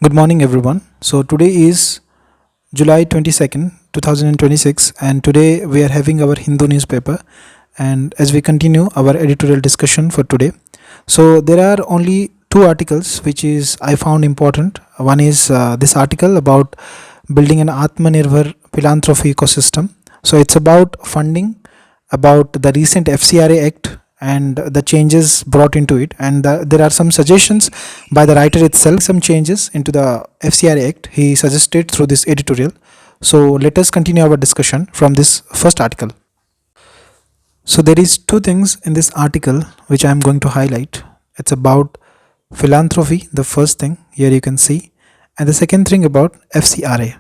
Good morning, everyone. So, today is July 22nd, 2026, and today we are having our Hindu newspaper. And as we continue our editorial discussion for today, so there are only two articles which is I found important. One is this article about building an Atmanirbhar philanthropy ecosystem. So, it's about funding, about the recent FCRA Act and the changes brought into it, and there are some suggestions by the writer itself, some changes into the FCRA Act he suggested through this editorial. So let us continue our discussion from this first article. So there is two things in this article which I am going to highlight. It's about philanthropy, the first thing here you can see, and the second thing about FCRA.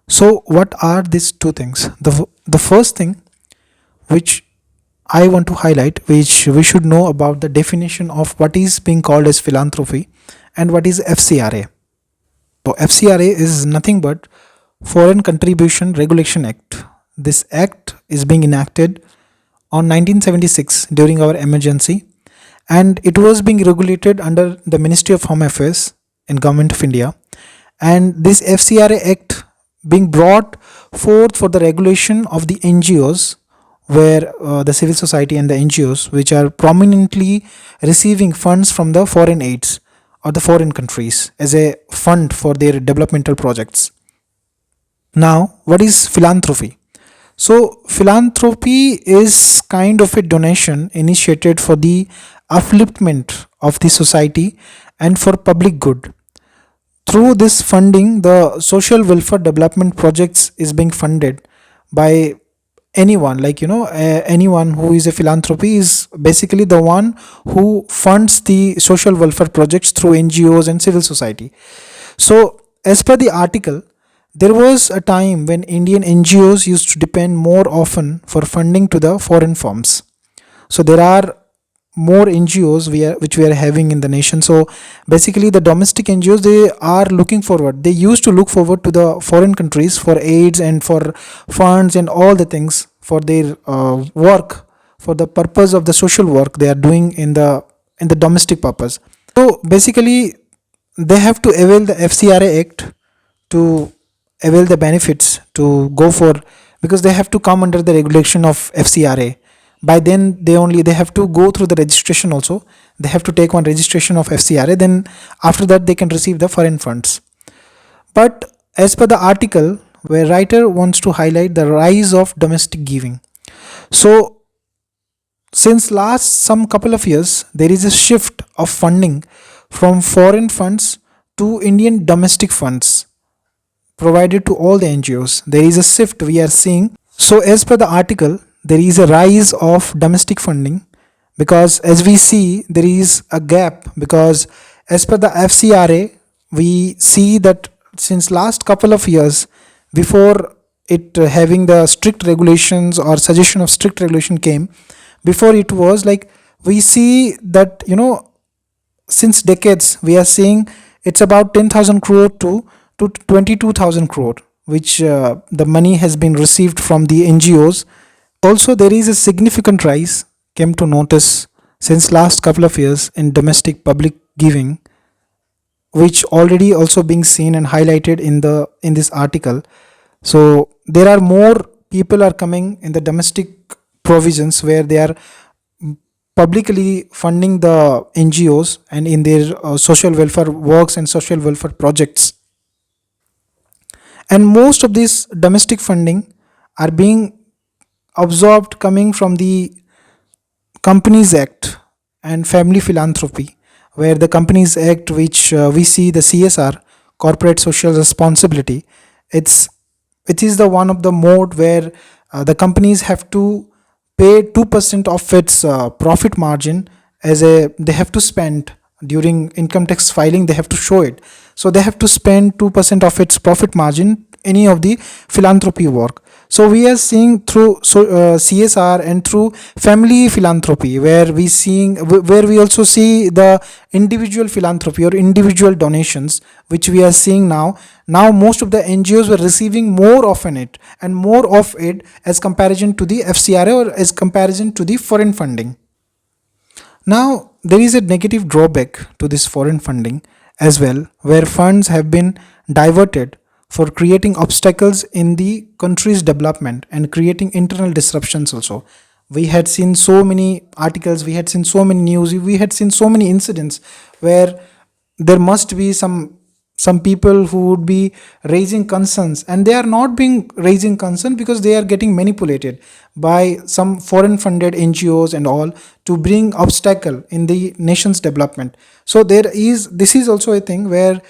So what are these two things? The first thing which I want to highlight, which we should know about the definition of what is being called as philanthropy and what is FCRA. So FCRA is nothing but Foreign Contribution Regulation Act. This act is being enacted on 1976 during our emergency, and it was being regulated under the Ministry of Home Affairs in Government of India. And this FCRA Act being brought forth for the regulation of the NGOs, where the civil society and the NGOs which are prominently receiving funds from the foreign aids or the foreign countries as a fund for their developmental projects. Now, what is philanthropy? So, philanthropy is kind of a donation initiated for the upliftment of the society and for public good. Through this funding, the social welfare development projects is being funded by anyone, like anyone who is a philanthropy is basically the one who funds the social welfare projects through NGOs and civil society. So as per the article, there was a time when Indian NGOs used to depend more often for funding to the foreign firms. So there are more NGOs which we are having in the nation. So basically the domestic NGOs, they used to look forward to the foreign countries for aids and for funds and all the things for their work, for the purpose of the social work they are doing in the domestic purpose. So basically they have to avail the FCRA Act to avail the benefits to go for, because they have to come under the regulation of FCRA. By then they have to go through the registration also. They have to take one registration of FCRA, then after that they can receive the foreign funds. But as per the article, where writer wants to highlight the rise of domestic giving. So since last some couple of years, there is a shift of funding from foreign funds to Indian domestic funds provided to all the NGOs. There is a shift we are seeing. So as per the article, there is a rise of domestic funding, because as we see there is a gap, because as per the FCRA we see that since last couple of years, before it having the strict regulations or suggestion of strict regulation came, before it was like, we see that since decades we are seeing it's about 10,000 crore to 22,000 crore, which the money has been received from the NGOs. Also, there is a significant rise came to notice since last couple of years in domestic public giving, which already also being seen and highlighted in this article. So there are more people are coming in the domestic provisions where they are publicly funding the NGOs and in their social welfare works and social welfare projects. And most of this domestic funding are being absorbed coming from the Companies Act and Family Philanthropy, where the Companies Act, which we see the CSR, Corporate Social Responsibility, it is the one of the mode where the companies have to pay 2% of its profit margin they have to spend during income tax filing. They have to show it, so they have to spend 2% of its profit margin any of the philanthropy work. So we are seeing through CSR and through family philanthropy, where we also see the individual philanthropy or individual donations, which we are seeing now. Now most of the NGOs were receiving more often it and more of it as comparison to the FCRA or as comparison to the foreign funding. Now there is a negative drawback to this foreign funding, as well, where funds have been diverted for creating obstacles in the country's development and creating internal disruptions also. We had seen so many articles, we had seen so many news, we had seen so many incidents where there must be some people who would be raising concerns, and they are not being raising concern because they are getting manipulated by some foreign funded NGOs and all to bring obstacle in the nation's development. So this is also a thing where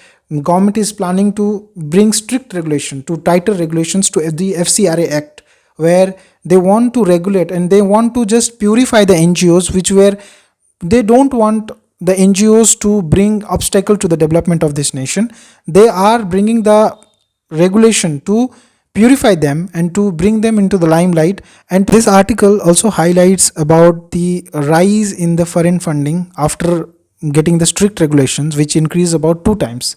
government is planning to bring strict regulation to tighter regulations to the FCRA Act, where they want to regulate and they want to just purify the NGOs, which were they don't want the NGOs to bring obstacle to the development of this nation. They are bringing the regulation to purify them and to bring them into the limelight. And this article also highlights about the rise in the foreign funding after getting the strict regulations, which increase about 2 times.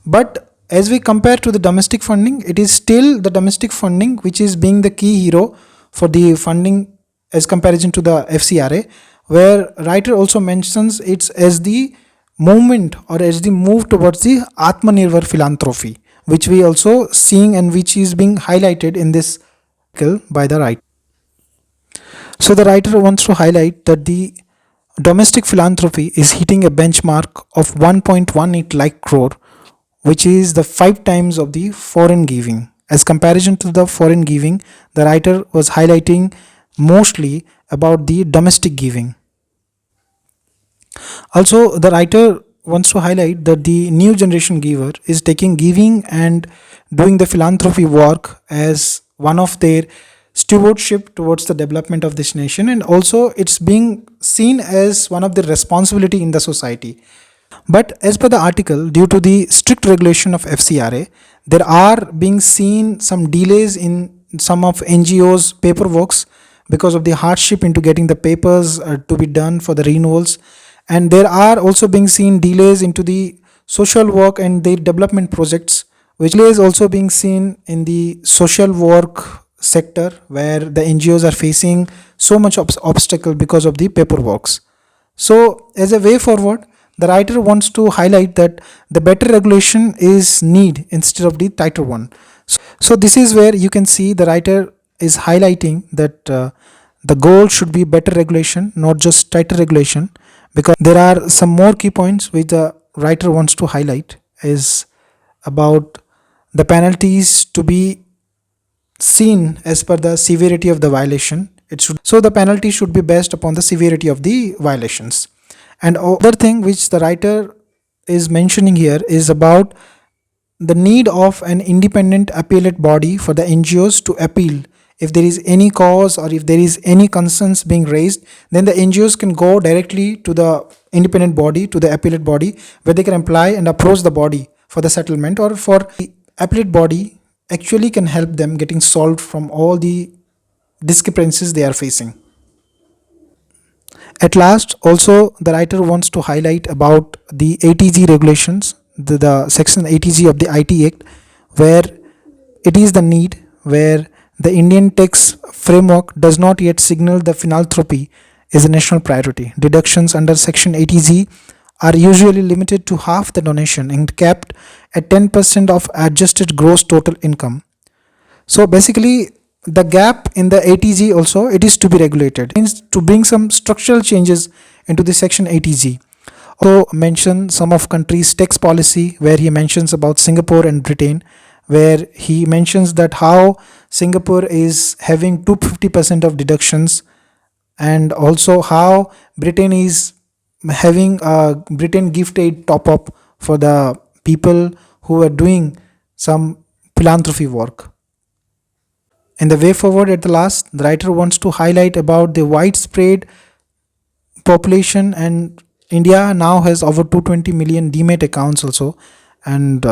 But as we compare to the domestic funding, it is still the domestic funding which is being the key hero for the funding as comparison to the FCRA, where writer also mentions it's as the movement or as the move towards the Atmanirbhar philanthropy, which we also seeing and which is being highlighted in this article by the writer. So the writer wants to highlight that the domestic philanthropy is hitting a benchmark of 1.18 lakh crore, which is the 5 times of the foreign giving. As comparison to the foreign giving, the writer was highlighting mostly about the domestic giving. Also, the writer wants to highlight that the new generation giver is taking giving and doing the philanthropy work as one of their stewardship towards the development of this nation, and also it's being seen as one of the responsibility in the society. But as per the article, due to the strict regulation of FCRA, there are being seen some delays in some of NGOs paperworks because of the hardship into getting the papers to be done for the renewals, and there are also being seen delays into the social work and the development projects, which is also being seen in the social work sector, where the NGOs are facing so much obstacle because of the paperworks. So as a way forward, the writer wants to highlight that the better regulation is need instead of the tighter one. So this is where you can see the writer is highlighting that the goal should be better regulation, not just tighter regulation, because there are some more key points which the writer wants to highlight is about the penalties to be seen as per the severity of the violation. So the penalty should be based upon the severity of the violations. And other thing which the writer is mentioning here is about the need of an independent appellate body for the NGOs to appeal if there is any cause or if there is any concerns being raised. Then the NGOs can go directly to the independent body, to the appellate body, where they can apply and approach the body for the settlement, or for the appellate body actually can help them getting solved from all the discrepancies they are facing. At last, also the writer wants to highlight about the ATG regulations, the section ATG of the IT Act, where it is the need where the Indian tax framework does not yet signal the philanthropy is a national priority. Deductions under section ATG are usually limited to half the donation and capped at 10% of adjusted gross total income. So basically, the gap in the ATG also, it is to be regulated. It means to bring some structural changes into the section ATG. Also mention some of countries' tax policy, where he mentions about Singapore and Britain, where he mentions that how Singapore is having 250% of deductions, and also how Britain is having a Britain gift aid top up for the people who are doing some philanthropy work. In the way forward, at the last, the writer wants to highlight about the widespread population, and India now has over 220 million demat accounts also, and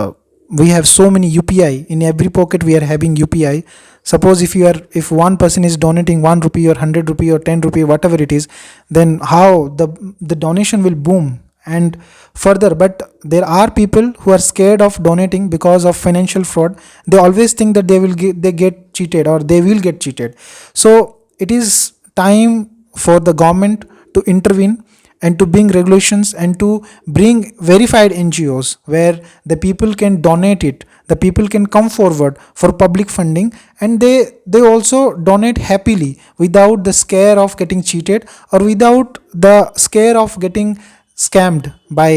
we have so many UPI. In every pocket we are having UPI. Suppose if one person is donating 1 rupee or 100 rupee or 10 rupee, whatever it is, then how the donation will boom and further. But there are people who are scared of donating because of financial fraud. They always think that they get cheated or they will get cheated. So it is time for the government to intervene and to bring regulations and to bring verified NGOs where the people can donate it, the people can come forward for public funding, and they also donate happily without the scare of getting cheated or without the scare of getting scammed by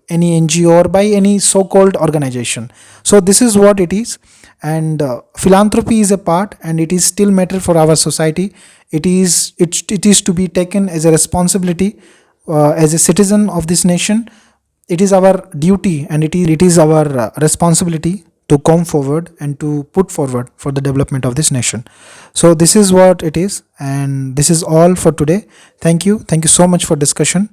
any NGO or by any so-called organization. So this is what it is, and philanthropy is a part, and it is still matter for our society. It is to be taken as a responsibility as a citizen of this nation. It is our duty and it is our responsibility to come forward and to put forward for the development of this nation. So this is what it is, and this is all for today. Thank you so much for discussion.